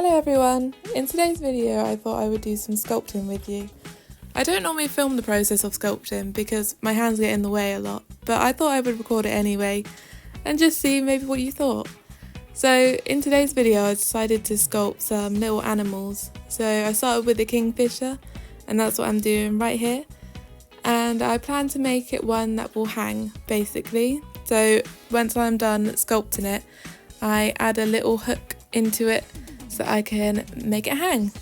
Hello everyone! In today's video I thought I would do some sculpting with you. I don't normally film the process of sculpting because my hands get in the way a lot, but I thought I would record it anyway and just see maybe what you thought. So in today's video I decided to sculpt some little animals. So I started with the kingfisher and that's what I'm doing right here. And I plan to make it one that will hang basically. So once I'm done sculpting it, I add a little hook into it so I can make it hang.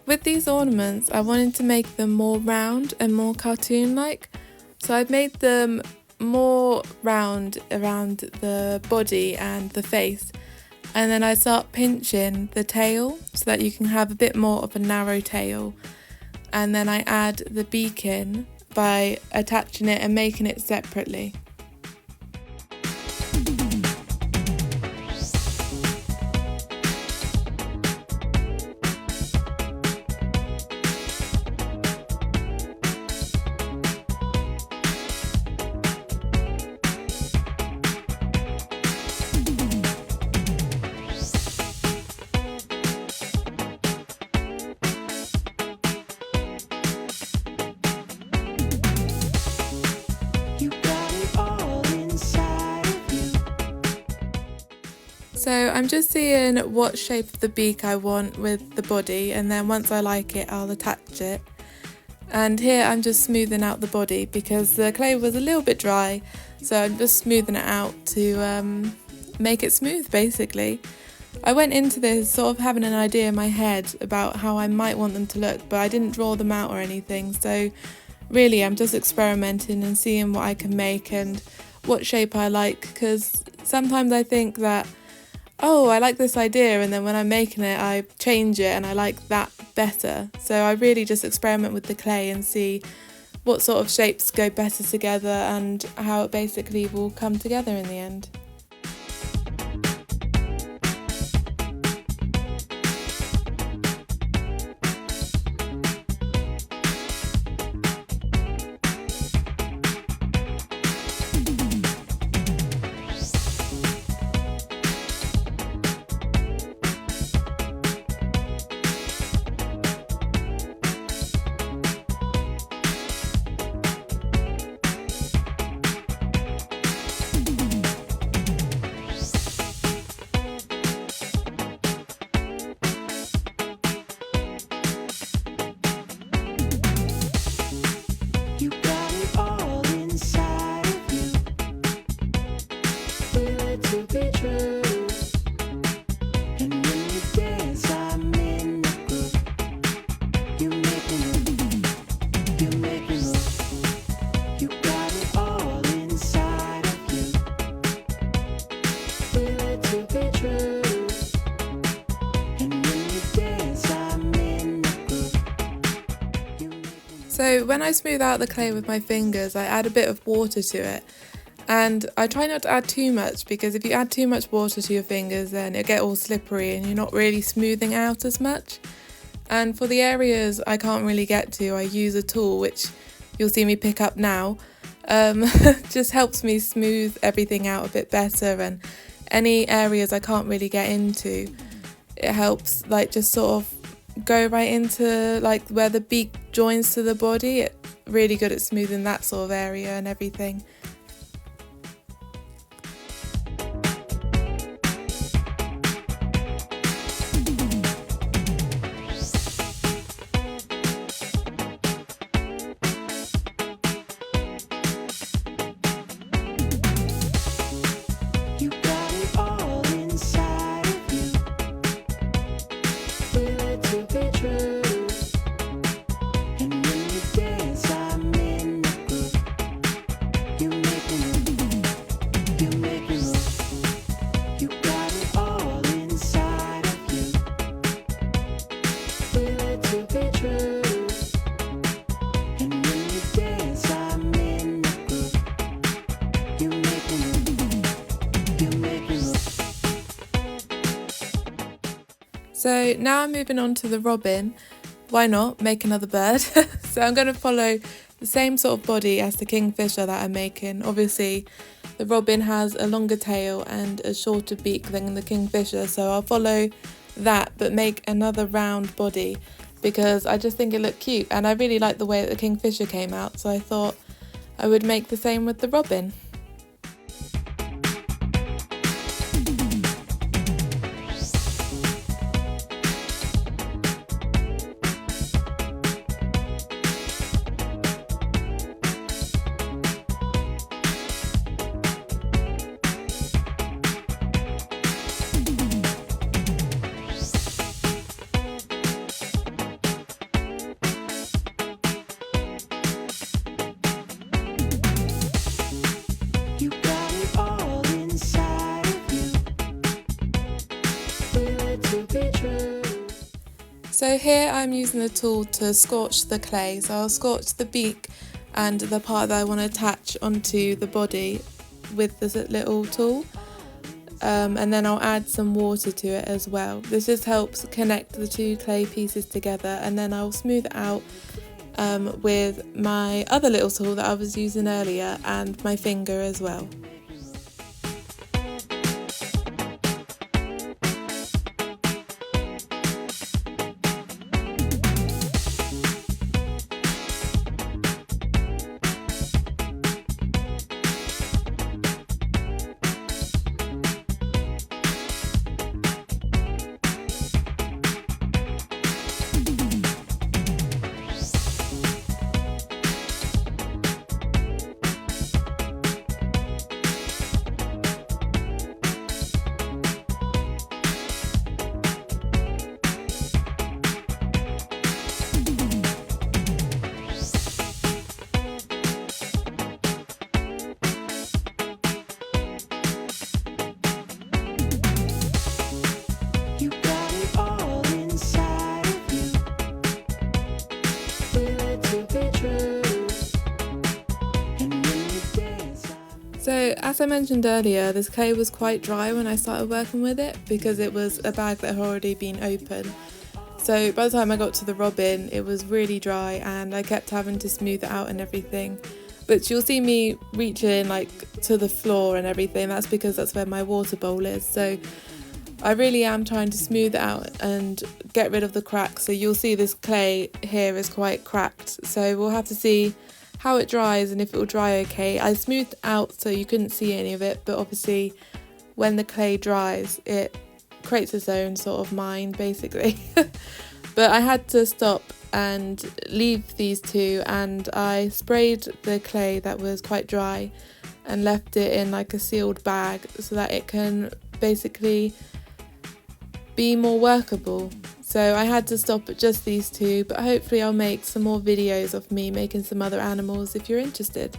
With these ornaments, I wanted to make them more round and more cartoon-like, so I've made them more round around the body and the face, and then I start pinching the tail so that you can have a bit more of a narrow tail, and then I add the beak in by attaching it and making it separately. So I'm just seeing what shape of the beak I want with the body, and then once I like it I'll attach it. And here I'm just smoothing out the body because the clay was a little bit dry, so I'm just smoothing it out to make it smooth basically. I went into this sort of having an idea in my head about how I might want them to look, but I didn't draw them out or anything, so really I'm just experimenting and seeing what I can make and what shape I like, because sometimes I think that, oh, I like this idea, and then when I'm making it I change it and I like that better. So I really just experiment with the clay and see what sort of shapes go better together and how it basically will come together in the end. So when I smooth out the clay with my fingers, I add a bit of water to it, and I try not to add too much, because if you add too much water to your fingers then it'll get all slippery and you're not really smoothing out as much. And for the areas I can't really get to, I use a tool which you'll see me pick up now. Just helps me smooth everything out a bit better, and any areas I can't really get into, it helps like just sort of go right into like where the beak joins to the body. It's really good at smoothing that sort of area and everything. So now I'm moving on to the robin. Why not make another bird? So I'm going to follow the same sort of body as the kingfisher that I'm making. Obviously the robin has a longer tail and a shorter beak than the kingfisher, so I'll follow that but make another round body because I just think it looked cute, and I really like the way that the kingfisher came out, so I thought I would make the same with the robin. So here I'm using the tool to scorch the clay, so I'll scorch the beak and the part that I want to attach onto the body with this little tool, and then I'll add some water to it as well. This just helps connect the two clay pieces together, and then I'll smooth it out with my other little tool that I was using earlier and my finger as well. So as I mentioned earlier, this clay was quite dry when I started working with it because it was a bag that had already been open. So by the time I got to the robin, it was really dry and I kept having to smooth it out and everything. But you'll see me reaching like to the floor and everything. That's because that's where my water bowl is. So I really am trying to smooth it out and get rid of the cracks. So you'll see this clay here is quite cracked. So we'll have to see how it dries and if it will dry okay. I smoothed out so you couldn't see any of it, but obviously when the clay dries it creates its own sort of mind basically. But I had to stop and leave these two, and I sprayed the clay that was quite dry and left it in like a sealed bag so that it can basically be more workable. So I had to stop at just these two, but hopefully I'll make some more videos of me making some other animals if you're interested.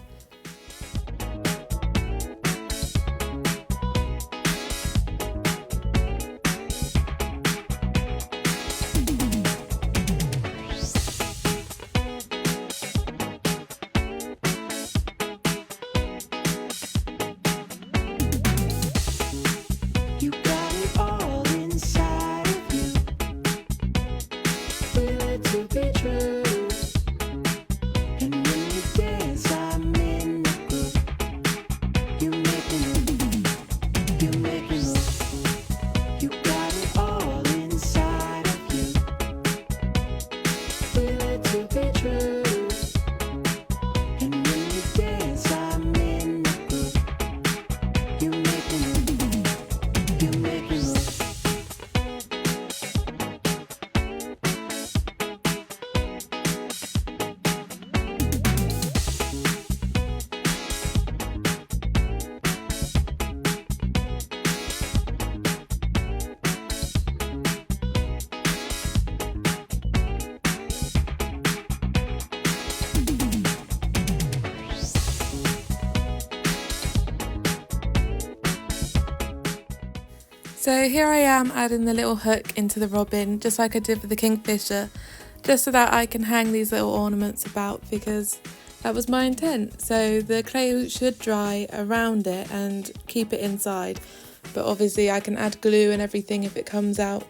So here I am adding the little hook into the robin, just like I did with the kingfisher, just so that I can hang these little ornaments about, because that was my intent. So the clay should dry around it and keep it inside, but obviously I can add glue and everything if it comes out.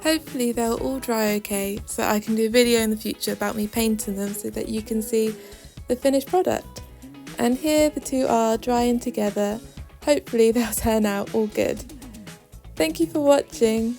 Hopefully they'll all dry okay, so I can do a video in the future about me painting them so that you can see the finished product. And here the two are drying together. Hopefully they'll turn out all good. Thank you for watching.